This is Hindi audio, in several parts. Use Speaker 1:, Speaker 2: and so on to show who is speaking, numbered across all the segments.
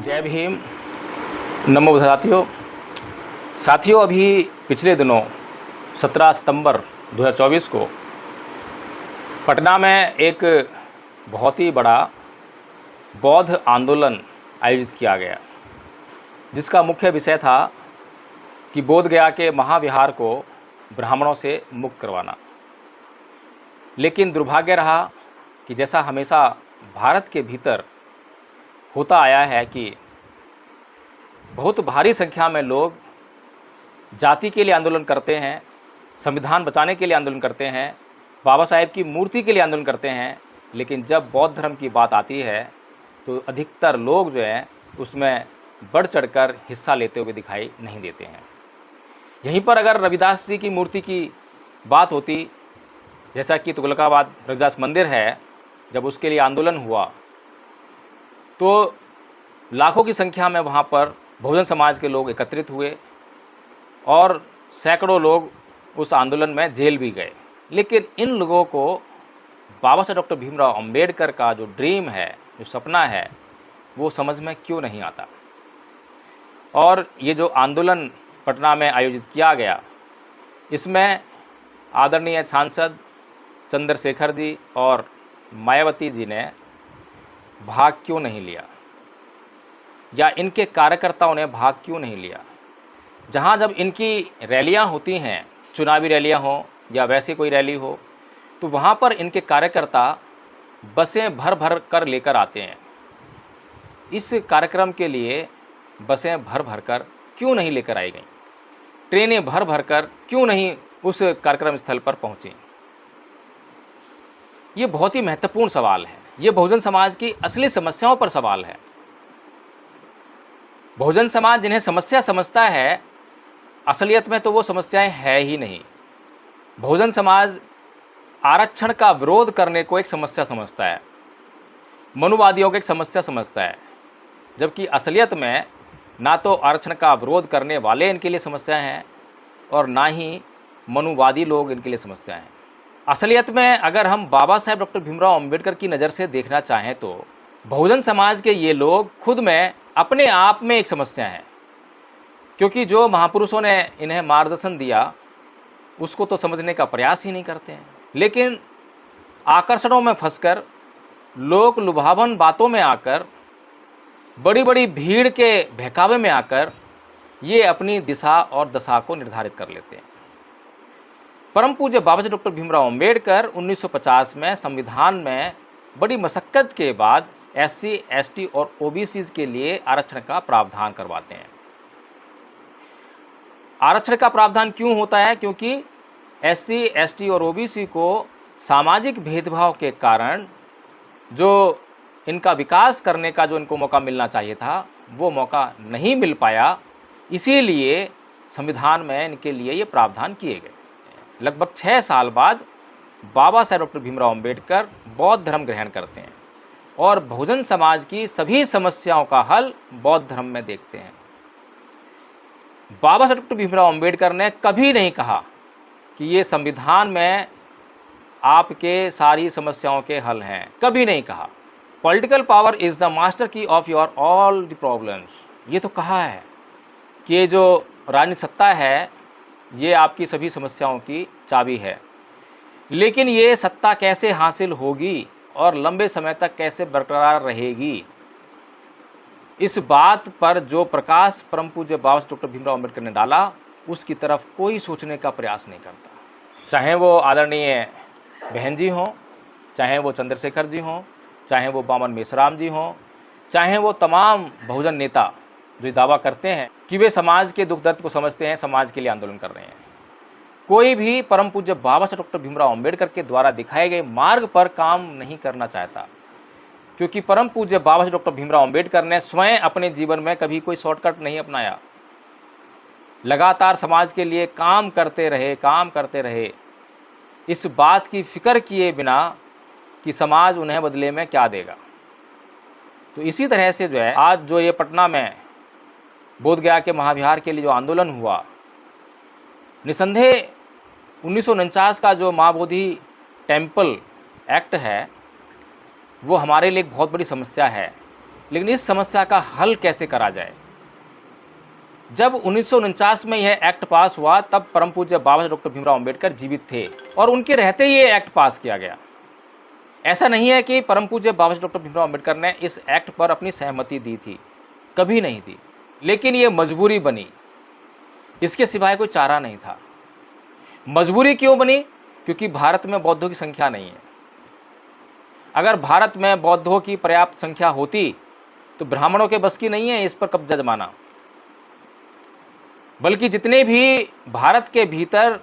Speaker 1: जय भीम। नमो साथियों। अभी पिछले दिनों 17 सितंबर 2024 को पटना में एक बहुत ही बड़ा बौद्ध आंदोलन आयोजित किया गया, जिसका मुख्य विषय था कि बोध गया के महाविहार को ब्राह्मणों से मुक्त करवाना। लेकिन दुर्भाग्य रहा कि जैसा हमेशा भारत के भीतर होता आया है कि बहुत भारी संख्या में लोग जाति के लिए आंदोलन करते हैं, संविधान बचाने के लिए आंदोलन करते हैं, बाबा साहेब की मूर्ति के लिए आंदोलन करते हैं, लेकिन जब बौद्ध धर्म की बात आती है तो अधिकतर लोग जो हैं उसमें बढ़ चढ़कर हिस्सा लेते हुए दिखाई नहीं देते हैं। यहीं पर अगर रविदास जी की मूर्ति की बात होती, जैसा कि तुगलकाबाद रविदास मंदिर है, जब उसके लिए आंदोलन हुआ तो लाखों की संख्या में वहाँ पर बहुजन समाज के लोग एकत्रित हुए और सैकड़ों लोग उस आंदोलन में जेल भी गए। लेकिन इन लोगों को बाबा साहब डॉक्टर भीमराव अंबेडकर का जो ड्रीम है, जो सपना है, वो समझ में क्यों नहीं आता। और ये जो आंदोलन पटना में आयोजित किया गया, इसमें आदरणीय सांसद चंद्रशेखर जी और मायावती जी ने भाग क्यों नहीं लिया, या इनके कार्यकर्ताओं ने भाग क्यों नहीं लिया। जहां जब इनकी रैलियां होती हैं, चुनावी रैलियां हो या वैसे कोई रैली हो, तो वहां पर इनके कार्यकर्ता बसें भर भर कर लेकर आते हैं। इस कार्यक्रम के लिए बसें भर भर कर क्यों नहीं लेकर आई गई, ट्रेनें भर भर कर क्यों नहीं उस कार्यक्रम स्थल पर पहुंची। ये बहुत ही महत्वपूर्ण सवाल है। ये बहुजन समाज की असली समस्याओं पर सवाल है। बहुजन समाज जिन्हें समस्या समझता है, असलियत में तो वो समस्याएं है ही नहीं। बहुजन समाज आरक्षण का विरोध करने को एक समस्या समझता है, मनुवादियों को एक समस्या समझता है, जबकि असलियत में ना तो आरक्षण का विरोध करने वाले इनके लिए समस्या हैं और ना ही मनुवादी लोग इनके लिए समस्या हैं। असलियत में अगर हम बाबा साहेब डॉक्टर भीमराव अंबेडकर की नज़र से देखना चाहें तो बहुजन समाज के ये लोग खुद में अपने आप में एक समस्या है, क्योंकि जो महापुरुषों ने इन्हें मार्गदर्शन दिया उसको तो समझने का प्रयास ही नहीं करते हैं। लेकिन आकर्षणों में फंसकर, लोक लुभावन बातों में आकर, बड़ी बड़ी भीड़ के बहकावे में आकर ये अपनी दिशा और दशा को निर्धारित कर लेते हैं। परम पूज्य बाबा साहेब डॉक्टर भीमराव अंबेडकर 1950 में संविधान में बड़ी मशक्कत के बाद SC, ST और OBC के लिए आरक्षण का प्रावधान करवाते हैं। आरक्षण का प्रावधान क्यों होता है? क्योंकि SC, ST और OBC को सामाजिक भेदभाव के कारण जो इनका विकास करने का जो इनको मौका मिलना चाहिए था, वो मौका नहीं मिल पाया। इसीलिए संविधान में इनके लिए ये प्रावधान किए गए। लगभग 6 साल बाद बाबा साहेब डॉक्टर भीमराव अंबेडकर बौद्ध धर्म ग्रहण करते हैं और बहुजन समाज की सभी समस्याओं का हल बौद्ध धर्म में देखते हैं। बाबा साहेब डॉक्टर भीमराव अंबेडकर ने कभी नहीं कहा कि ये संविधान में आपके सारी समस्याओं के हल हैं, कभी नहीं कहा। Political power is the master key of your all the problems. ये तो कहा है कि ये जो राजनीतिक सत्ता है ये आपकी सभी समस्याओं की चाबी है, लेकिन ये सत्ता कैसे हासिल होगी और लंबे समय तक कैसे बरकरार रहेगी, इस बात पर जो प्रकाश परम पूज्य बाबा साहेब डॉक्टर भीमराव अंबेडकर ने डाला, उसकी तरफ कोई सोचने का प्रयास नहीं करता। चाहे वो आदरणीय बहन जी हों, चाहे वो चंद्रशेखर जी हों, चाहे वो बामन मेश्राम जी हों, चाहे वो तमाम बहुजन नेता जो दावा करते हैं कि वे समाज के दुख दर्द को समझते हैं, समाज के लिए आंदोलन कर रहे हैं, कोई भी परम पूज्य बाबा साहेब डॉक्टर भीमराव अंबेडकर के द्वारा दिखाए गए मार्ग पर काम नहीं करना चाहता। क्योंकि परम पूज्य बाबा साहेब डॉक्टर भीमराव अंबेडकर ने स्वयं अपने जीवन में कभी कोई शॉर्टकट नहीं अपनाया। लगातार समाज के लिए काम करते रहे, इस बात की फिक्र किए बिना कि समाज उन्हें बदले में क्या देगा। तो इसी तरह से जो है आज जो ये पटना में बोध गया के महाविहार के लिए जो आंदोलन हुआ, निसंदेह 1949 का जो माँ बोधि टेम्पल एक्ट है वो हमारे लिए एक बहुत बड़ी समस्या है। लेकिन इस समस्या का हल कैसे करा जाए। जब 1949 में यह एक्ट पास हुआ तब परम पूज्य बाबा साहब डॉक्टर भीमराव अंबेडकर जीवित थे और उनके रहते ही ये एक्ट पास किया गया। ऐसा नहीं है कि परम पूज्य बाबा साहब डॉक्टर भीमराव अंबेडकर ने इस एक्ट पर अपनी सहमति दी थी, कभी नहीं दी, लेकिन ये मजबूरी बनी, इसके सिवाय कोई चारा नहीं था। मजबूरी क्यों बनी? क्योंकि भारत में बौद्धों की संख्या नहीं है। अगर भारत में बौद्धों की पर्याप्त संख्या होती तो ब्राह्मणों के बस की नहीं है इस पर कब्जा जमाना, बल्कि जितने भी भारत के भीतर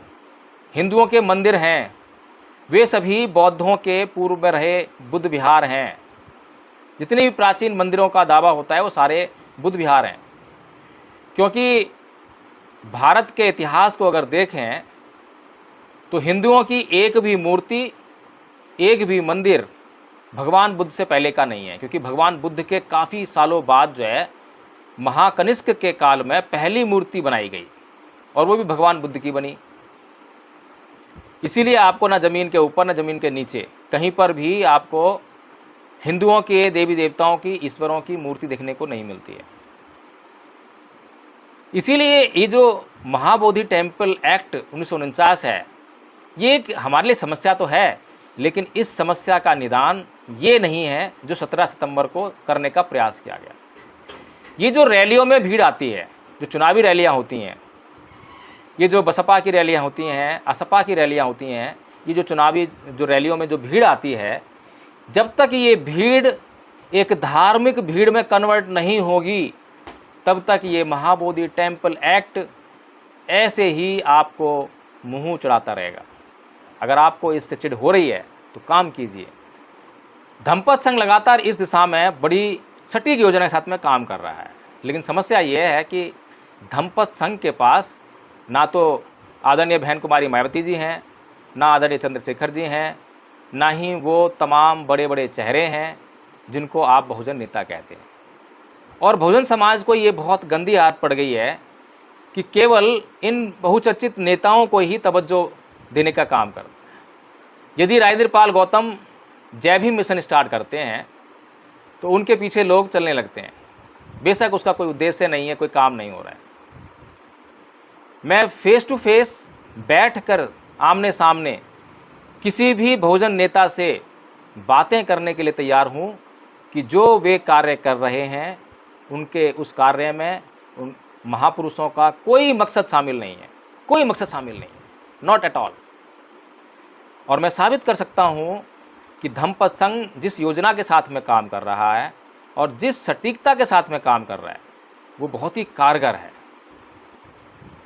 Speaker 1: हिंदुओं के मंदिर हैं वे सभी बौद्धों के पूर्व में रहे बुद्ध विहार हैं। जितने भी प्राचीन मंदिरों का दावा होता है वो सारे बुद्ध विहार हैं। क्योंकि भारत के इतिहास को अगर देखें तो हिंदुओं की एक भी मूर्ति, एक भी मंदिर भगवान बुद्ध से पहले का नहीं है, क्योंकि भगवान बुद्ध के काफ़ी सालों बाद जो है महाकनिष्क के काल में पहली मूर्ति बनाई गई और वो भी भगवान बुद्ध की बनी। इसीलिए आपको ना ज़मीन के ऊपर ना ज़मीन के नीचे कहीं पर भी आपको हिंदुओं के देवी देवताओं की, ईश्वरों की मूर्ति देखने को नहीं मिलती है। इसीलिए ये जो महाबोधि टेम्पल एक्ट 1949 है ये एक हमारे लिए समस्या तो है, लेकिन इस समस्या का निदान ये नहीं है जो 17 सितंबर को करने का प्रयास किया गया। ये जो रैलियों में भीड़ आती है, जो चुनावी रैलियां होती हैं, ये जो बसपा की रैलियां होती हैं, असपा की रैलियां होती हैं, ये जो चुनावी जो रैलियों में जो भीड़ आती है, जब तक ये भीड़ एक धार्मिक भीड़ में कन्वर्ट नहीं होगी तब तक ये महाबोधि टेम्पल एक्ट ऐसे ही आपको मुंह चढ़ाता रहेगा। अगर आपको इससे चिढ़ हो रही है तो काम कीजिए। धम्मपद संघ लगातार इस दिशा में बड़ी सटीक योजना के साथ में काम कर रहा है, लेकिन समस्या ये है कि धम्मपद संघ के पास ना तो आदरणीय बहन कुमारी मायावती जी हैं, ना आदरणीय चंद्रशेखर जी हैं, ना ही वो तमाम बड़े बड़े चेहरे हैं जिनको आप बहुजन नेता कहते हैं। और बहुजन समाज को ये बहुत गंदी आदत पड़ गई है कि केवल इन बहुचर्चित नेताओं को ही तवज्जो देने का काम करते हैं। यदि राजेंद्र पाल गौतम जय भीम मिशन स्टार्ट करते हैं तो उनके पीछे लोग चलने लगते हैं, बेशक उसका कोई उद्देश्य नहीं है, कोई काम नहीं हो रहा है। मैं फेस टू फेस बैठकर आमने सामने किसी भी बहुजन नेता से बातें करने के लिए तैयार हूं कि जो वे कार्य कर रहे हैं उनके उस कार्य में उन महापुरुषों का कोई मकसद शामिल नहीं है, कोई मकसद शामिल नहीं है, नॉट एट ऑल। और मैं साबित कर सकता हूं कि धम्मपद संघ जिस योजना के साथ में काम कर रहा है और जिस सटीकता के साथ में काम कर रहा है वो बहुत ही कारगर है।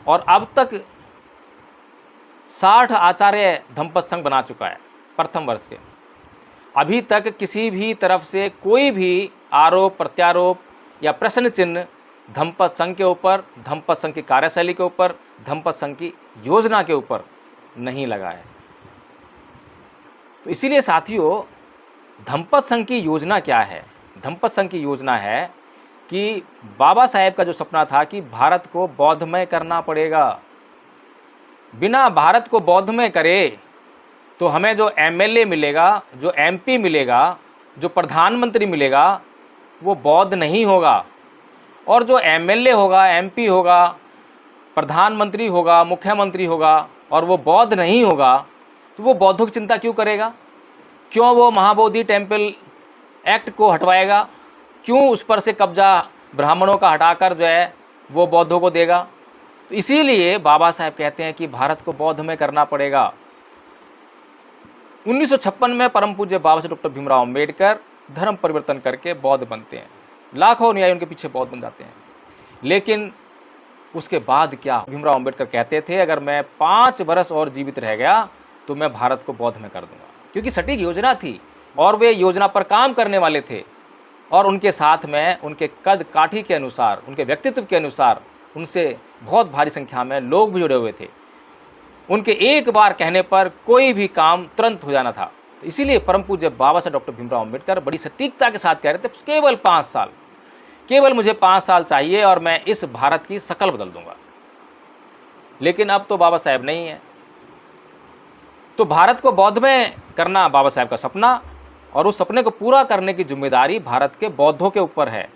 Speaker 1: और अब तक 60 आचार्य धम्मपद संघ बना चुका है प्रथम वर्ष के। अभी तक किसी भी तरफ से कोई भी आरोप प्रत्यारोप या प्रश्न चिन्ह धम्मपद संघ के ऊपर, धम्मपद संघ की कार्यशैली के ऊपर, धम्मपद संघ की योजना के ऊपर नहीं लगा है। तो इसीलिए साथियों, धम्मपद संघ की योजना क्या है? धम्मपद संघ की योजना है कि बाबा साहेब का जो सपना था कि भारत को बौद्धमय करना पड़ेगा। बिना भारत को बौद्धमय करे तो हमें जो एमएलए मिलेगा, जो एमपी मिलेगा, जो प्रधानमंत्री मिलेगा वो बौद्ध नहीं होगा। और जो एमएलए होगा, एमपी होगा, प्रधानमंत्री होगा, मुख्यमंत्री होगा और वो बौद्ध नहीं होगा तो वो बौद्धों की चिंता क्यों करेगा? क्यों वो महाबोधि टेम्पल एक्ट को हटवाएगा? क्यों उस पर से कब्जा ब्राह्मणों का हटाकर जो है वो बौद्धों को देगा? तो इसीलिए बाबा साहेब कहते हैं कि भारत को बौद्ध में करना पड़ेगा। 1956 में परम पूज्य बाबा साहेब डॉक्टर भीमराव अंबेडकर धर्म परिवर्तन करके बौद्ध बनते हैं। लाखों अनुयायी उनके पीछे बौद्ध बन जाते हैं। लेकिन उसके बाद क्या? भीमराव अंबेडकर कहते थे अगर मैं 5 वर्ष और जीवित रह गया तो मैं भारत को बौद्ध में कर दूंगा, क्योंकि सटीक योजना थी और वे योजना पर काम करने वाले थे। और उनके साथ में उनके कद काठी के अनुसार, उनके व्यक्तित्व के अनुसार उनसे बहुत भारी संख्या में लोग भी जुड़े हुए थे। उनके एक बार कहने पर कोई भी काम तुरंत हो जाना था। तो इसीलिए परम पूज्य बाबा साहब डॉक्टर भीमराव अंबेडकर बड़ी सटीकता के साथ कह रहे थे केवल 5 साल, केवल मुझे 5 साल चाहिए और मैं इस भारत की शकल बदल दूंगा। लेकिन अब तो बाबा साहेब नहीं है। तो भारत को बौद्ध में करना बाबा साहेब का सपना, और उस सपने को पूरा करने की जिम्मेदारी भारत के बौद्धों के ऊपर है,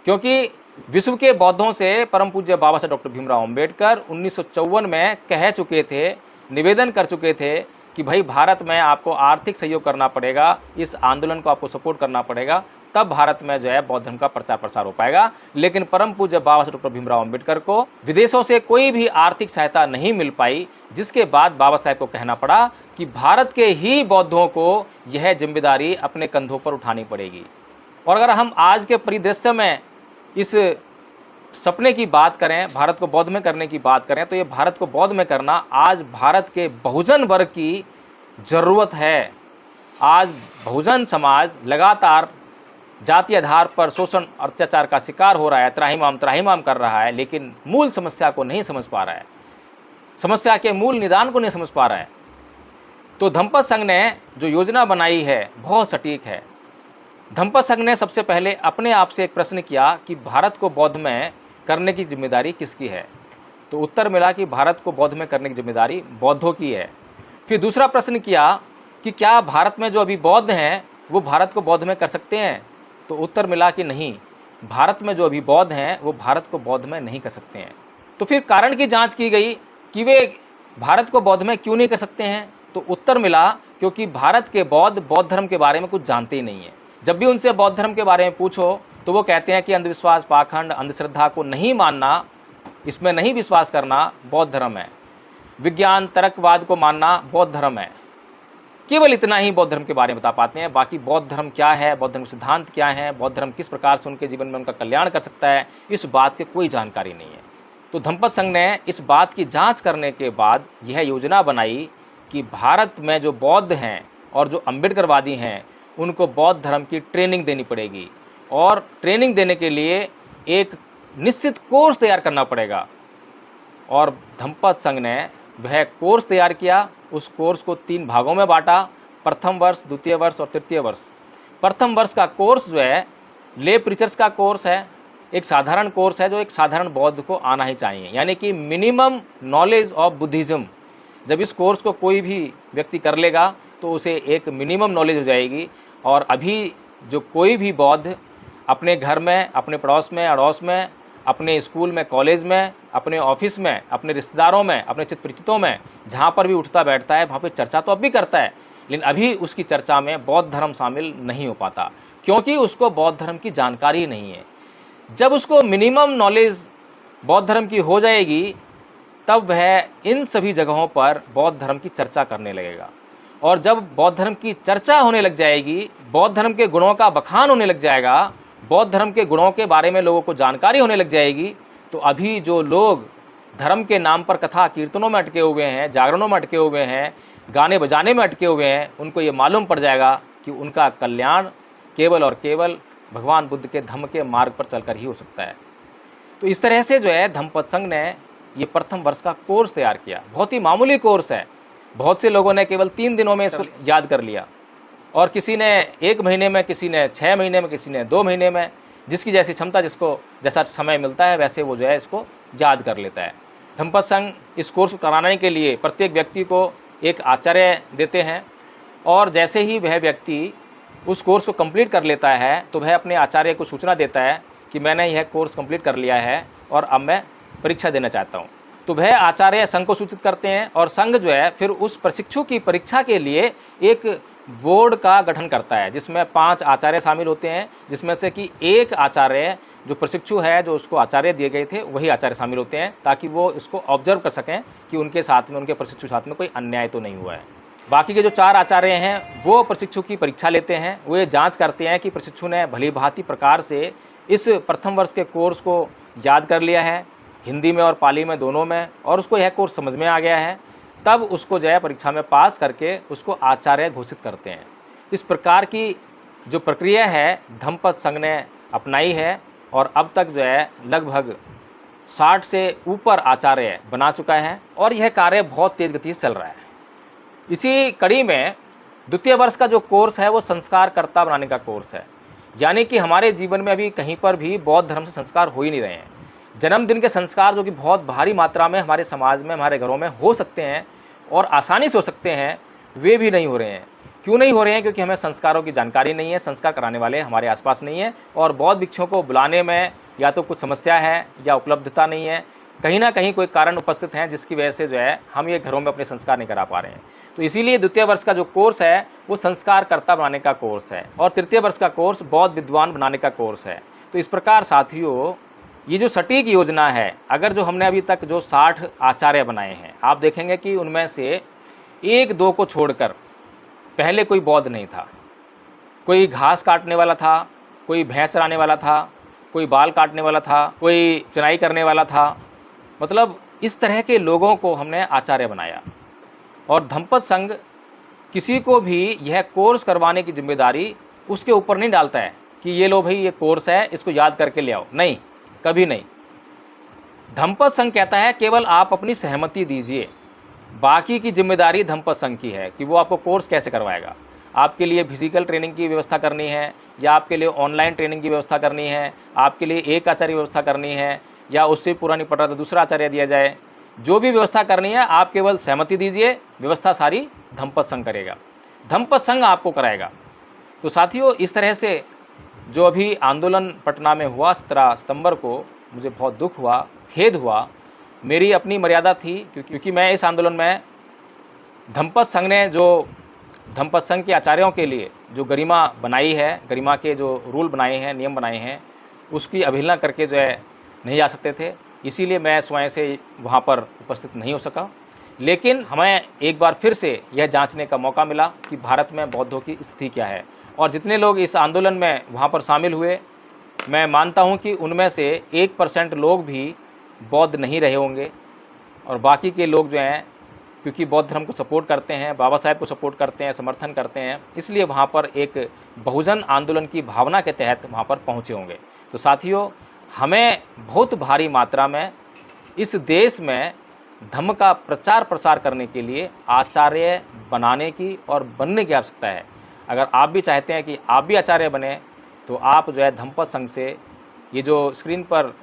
Speaker 1: क्योंकि विश्व के बौद्धों से परम पूज्य बाबा साहब डॉक्टर भीमराव अंबेडकर 1954 में कह चुके थे, निवेदन कर चुके थे कि भाई भारत में आपको आर्थिक सहयोग करना पड़ेगा, इस आंदोलन को आपको सपोर्ट करना पड़ेगा, तब भारत में जो है बौद्ध धर्म का प्रचार प्रसार हो पाएगा। लेकिन परम पूज्य बाबा साहब डॉक्टर भीमराव अंबेडकर को विदेशों से कोई भी आर्थिक सहायता नहीं मिल पाई, जिसके बाद बाबा साहब को कहना पड़ा कि भारत के ही बौद्धों को यह जिम्मेदारी अपने कंधों पर उठानी पड़ेगी। और अगर हम आज के परिदृश्य में इस सपने की बात करें, भारत को बौद्ध में करने की बात करें, तो ये भारत को बौद्ध में करना आज भारत के बहुजन वर्ग की ज़रूरत है। आज बहुजन समाज लगातार जाति आधार पर शोषण अत्याचार का शिकार हो रहा है, त्राहिमाम कर रहा है, लेकिन मूल समस्या को नहीं समझ पा रहा है, समस्या के मूल निदान को नहीं समझ पा रहा है। तो धम्मपद संघ ने जो योजना बनाई है बहुत सटीक है। धम्मपद संघ ने सबसे पहले अपने आप से एक प्रश्न किया कि भारत को बौद्ध में करने की जिम्मेदारी किसकी है, तो उत्तर मिला कि भारत को बौद्ध में करने की जिम्मेदारी बौद्धों की है। फिर दूसरा प्रश्न किया कि क्या भारत में जो अभी बौद्ध हैं वो भारत को बौद्ध में कर सकते हैं, तो उत्तर मिला कि नहीं, भारत में जो अभी बौद्ध हैं वो भारत को बौद्ध में नहीं कर सकते हैं। तो फिर कारण की जांच की गई कि वे भारत को बौद्ध में क्यों नहीं कर सकते हैं, तो उत्तर मिला क्योंकि भारत के बौद्ध धर्म के बारे में कुछ जानते ही नहीं है। जब भी उनसे बौद्ध धर्म के बारे में पूछो तो वो कहते हैं कि अंधविश्वास, पाखंड, अंधश्रद्धा को नहीं मानना, इसमें नहीं विश्वास करना बौद्ध धर्म है। विज्ञान, तर्कवाद को मानना बौद्ध धर्म है। केवल इतना ही बौद्ध धर्म के बारे में बता पाते हैं। बाकी बौद्ध धर्म क्या है, बौद्ध धर्म सिद्धांत क्या है, बौद्ध धर्म किस प्रकार से उनके जीवन में उनका कल्याण कर सकता है, इस बात की कोई जानकारी नहीं है। तो धम्मपद संघ ने इस बात की जांच करने के बाद यह योजना बनाई कि भारत में जो बौद्ध हैं और जो अम्बेडकरवादी हैं उनको बौद्ध धर्म की ट्रेनिंग देनी पड़ेगी, और ट्रेनिंग देने के लिए एक निश्चित कोर्स तैयार करना पड़ेगा। और धम्मपद संघ ने वह कोर्स तैयार किया। उस कोर्स को 3 भागों में बांटा, प्रथम वर्ष, द्वितीय वर्ष और तृतीय वर्ष। प्रथम वर्ष का कोर्स जो है ले प्रीचर्स का कोर्स है, एक साधारण कोर्स है जो एक साधारण बौद्ध को आना ही चाहिए, यानी कि मिनिमम नॉलेज ऑफ बुद्धिज़्म। जब इस कोर्स को कोई भी व्यक्ति कर लेगा तो उसे एक मिनिमम नॉलेज हो जाएगी। और अभी जो कोई भी बौद्ध अपने घर में, अपने पड़ोस में, अड़ोस में, अपने स्कूल में, कॉलेज में, अपने ऑफिस में, अपने रिश्तेदारों में, अपने चित परिचितों में, जहाँ पर भी उठता बैठता है वहाँ पे चर्चा तो अब भी करता है, लेकिन अभी उसकी चर्चा में बौद्ध धर्म शामिल नहीं हो पाता, क्योंकि उसको बौद्ध धर्म की जानकारी नहीं है। जब उसको मिनिमम नॉलेज बौद्ध धर्म की हो जाएगी तब वह इन सभी जगहों पर बौद्ध धर्म की चर्चा करने लगेगा। और जब बौद्ध धर्म की चर्चा होने लग जाएगी, बौद्ध धर्म के गुणों का बखान होने लग जाएगा, बौद्ध धर्म के गुणों के बारे में लोगों को जानकारी होने लग जाएगी, तो अभी जो लोग धर्म के नाम पर कथा कीर्तनों में अटके हुए हैं, जागरणों में अटके हुए हैं, गाने बजाने में अटके हुए हैं, उनको ये मालूम पड़ जाएगा कि उनका कल्याण केवल और केवल भगवान बुद्ध के धम्म के मार्ग पर चलकर ही हो सकता है। तो इस तरह से जो है धम्मपद संघ ने ये प्रथम वर्ष का कोर्स तैयार किया। बहुत ही मामूली कोर्स है, बहुत से लोगों ने केवल 3 दिनों में इसको याद कर लिया, और किसी ने 1 महीने में, किसी ने 6 महीने में, किसी ने 2 महीने में, जिसकी जैसी क्षमता, जिसको जैसा समय मिलता है वैसे वो जो है इसको याद कर लेता है। धम्मपद संघ इस कोर्स को कराने के लिए प्रत्येक व्यक्ति को एक आचार्य देते हैं, और जैसे ही वह व्यक्ति उस कोर्स को कंप्लीट कर लेता है तो वह अपने आचार्य को सूचना देता है कि मैंने यह कोर्स कंप्लीट कर लिया है और अब मैं परीक्षा देना चाहता हूँ। तो वह आचार्य संघ को सूचित करते हैं, और संघ जो है फिर उस प्रशिक्षु की परीक्षा के लिए एक बोर्ड का गठन करता है, जिसमें 5 आचार्य शामिल होते हैं, जिसमें से कि एक आचार्य जो प्रशिक्षु है, जो उसको आचार्य दिए गए थे, वही आचार्य शामिल होते हैं, ताकि वो इसको ऑब्जर्व कर सकें कि उनके साथ में, उनके प्रशिक्षु साथ में कोई अन्याय तो नहीं हुआ है। बाकी के जो 4 आचार्य हैं वो प्रशिक्षु की परीक्षा लेते हैं। वो ये जांच करते हैं कि प्रशिक्षु ने भली भांति प्रकार से इस प्रथम वर्ष के कोर्स को याद कर लिया है, हिंदी में और पाली में दोनों में, और उसको यह कोर्स समझ में आ गया है। तब उसको जो है परीक्षा में पास करके उसको आचार्य घोषित करते हैं। इस प्रकार की जो प्रक्रिया है धम्मपद संघ ने अपनाई है, और अब तक जो है लगभग 60 से ऊपर आचार्य बना चुका है, और यह कार्य बहुत तेज़ गति से चल रहा है। इसी कड़ी में द्वितीय वर्ष का जो कोर्स है वो संस्कारकर्ता बनाने का कोर्स है, यानी कि हमारे जीवन में अभी कहीं पर भी बौद्ध धर्म से संस्कार हो ही नहीं रहे हैं। जन्मदिन के संस्कार जो कि बहुत भारी मात्रा में हमारे समाज में, हमारे घरों में हो सकते हैं और आसानी से हो सकते हैं, वे भी नहीं हो रहे हैं। क्यों नहीं हो रहे हैं? क्योंकि हमें संस्कारों की जानकारी नहीं है, संस्कार कराने वाले हमारे आसपास नहीं है, और बौद्ध भिक्षुओं को बुलाने में या तो कुछ समस्या है या उपलब्धता नहीं है, कहीं ना कहीं कोई कारण उपस्थित हैं जिसकी वजह से जो है हम ये घरों में अपने संस्कार नहीं करा पा रहे हैं। तो इसीलिए द्वितीय वर्ष का जो कोर्स है वो संस्कारकर्ता बनाने का कोर्स है, और तृतीय वर्ष का कोर्स बौद्ध विद्वान बनाने का कोर्स है। तो इस प्रकार साथियों, ये जो सटीक योजना है, अगर जो हमने अभी तक जो 60 आचार्य बनाए हैं, आप देखेंगे कि उनमें से 1-2 को छोड़कर पहले कोई बौद्ध नहीं था। कोई घास काटने वाला था, कोई भैंस चराने वाला था, कोई बाल काटने वाला था, कोई चुनाई करने वाला था। मतलब इस तरह के लोगों को हमने आचार्य बनाया। और धम्मपद संघ किसी को भी यह कोर्स करवाने की जिम्मेदारी उसके ऊपर नहीं डालता है कि ये लो भाई ये कोर्स है, इसको याद करके ले आओ। नहीं, कभी नहीं। धम्मपद संघ कहता है केवल आप अपनी सहमति दीजिए, बाकी की जिम्मेदारी धम्मपद संघ की है कि वो आपको कोर्स कैसे करवाएगा। आपके लिए फिजिकल ट्रेनिंग की व्यवस्था करनी है, या आपके लिए ऑनलाइन ट्रेनिंग की व्यवस्था करनी है, आपके लिए एक आचार्य व्यवस्था करनी है, या उससे पूरा नहीं पड़ रहा तो दूसरा आचार्य दिया जाए। जो भी व्यवस्था करनी है आप केवल सहमति दीजिए, व्यवस्था सारी धम्मपद संघ करेगा, धम्मपद संघ आपको कराएगा। तो साथियों, इस तरह से जो अभी आंदोलन पटना में हुआ 17 सितंबर को, मुझे बहुत दुख हुआ, खेद हुआ। मेरी अपनी मर्यादा थी क्योंकि मैं इस आंदोलन में धम्मपद संघ ने जो धम्मपद संघ के आचार्यों के लिए जो गरिमा बनाई है, गरिमा के जो रूल बनाए हैं, नियम बनाए हैं, उसकी अवहेलना करके जो है नहीं जा सकते थे। इसीलिए मैं स्वयं से वहाँ पर उपस्थित नहीं हो सका। लेकिन हमें एक बार फिर से यह जांचने का मौका मिला कि भारत में बौद्धों की स्थिति क्या है। और जितने लोग इस आंदोलन में वहाँ पर शामिल हुए, मैं मानता हूँ कि उनमें से 1% लोग भी बौद्ध नहीं रहे होंगे, और बाकी के लोग जो हैं क्योंकि बौद्ध धर्म को सपोर्ट करते हैं, बाबा साहेब को सपोर्ट करते हैं, समर्थन करते हैं, इसलिए वहाँ पर एक बहुजन आंदोलन की भावना के तहत वहाँ पर पहुँचे होंगे। तो साथियों, हमें बहुत भारी मात्रा में इस देश में धम्म का प्रचार प्रसार करने के लिए आचार्य बनाने की और बनने की आवश्यकता है। अगर आप भी चाहते हैं कि आप भी आचार्य बने, तो आप जो है धम्मपद संघ से, ये जो स्क्रीन पर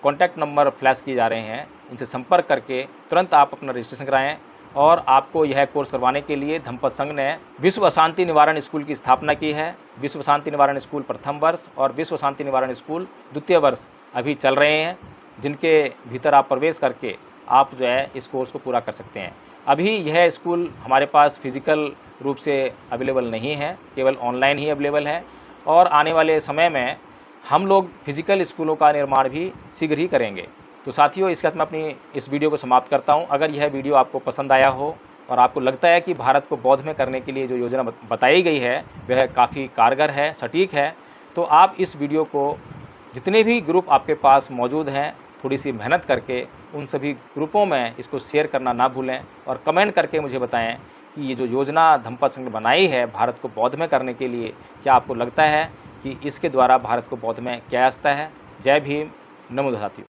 Speaker 1: कॉन्टैक्ट नंबर फ्लैश किए जा रहे हैं, इनसे संपर्क करके तुरंत आप अपना रजिस्ट्रेशन कराएं। और आपको यह कोर्स करवाने के लिए धम्मपद संघ ने विश्व अशांति निवारण स्कूल की स्थापना की है। विश्व शांति निवारण स्कूल प्रथम वर्ष और विश्व शांति निवारण स्कूल द्वितीय वर्ष अभी चल रहे हैं, जिनके भीतर आप प्रवेश करके आप जो है इस कोर्स को पूरा कर सकते हैं। अभी यह स्कूल हमारे पास फिजिकल रूप से अवेलेबल नहीं है, केवल ऑनलाइन ही अवेलेबल है, और आने वाले समय में हम लोग फिजिकल स्कूलों का निर्माण भी शीघ्र ही करेंगे। तो साथियों, इसके साथ मैं अपनी इस वीडियो को समाप्त करता हूं। अगर यह वीडियो आपको पसंद आया हो और आपको लगता है कि भारत को बौद्ध में करने के लिए जो योजना बताई गई है वह काफ़ी कारगर है, सटीक है, तो आप इस वीडियो को जितने भी ग्रुप आपके पास मौजूद हैं, थोड़ी सी मेहनत करके उन सभी ग्रुपों में इसको शेयर करना ना भूलें, और कमेंट करके मुझे बताएं कि ये जो योजना धम्मपद संघ ने बनाई है भारत को बौद्ध में करने के लिए, क्या आपको लगता है कि इसके द्वारा भारत को बौद्ध में क्या आता है। जय भीम, नमो साथियों।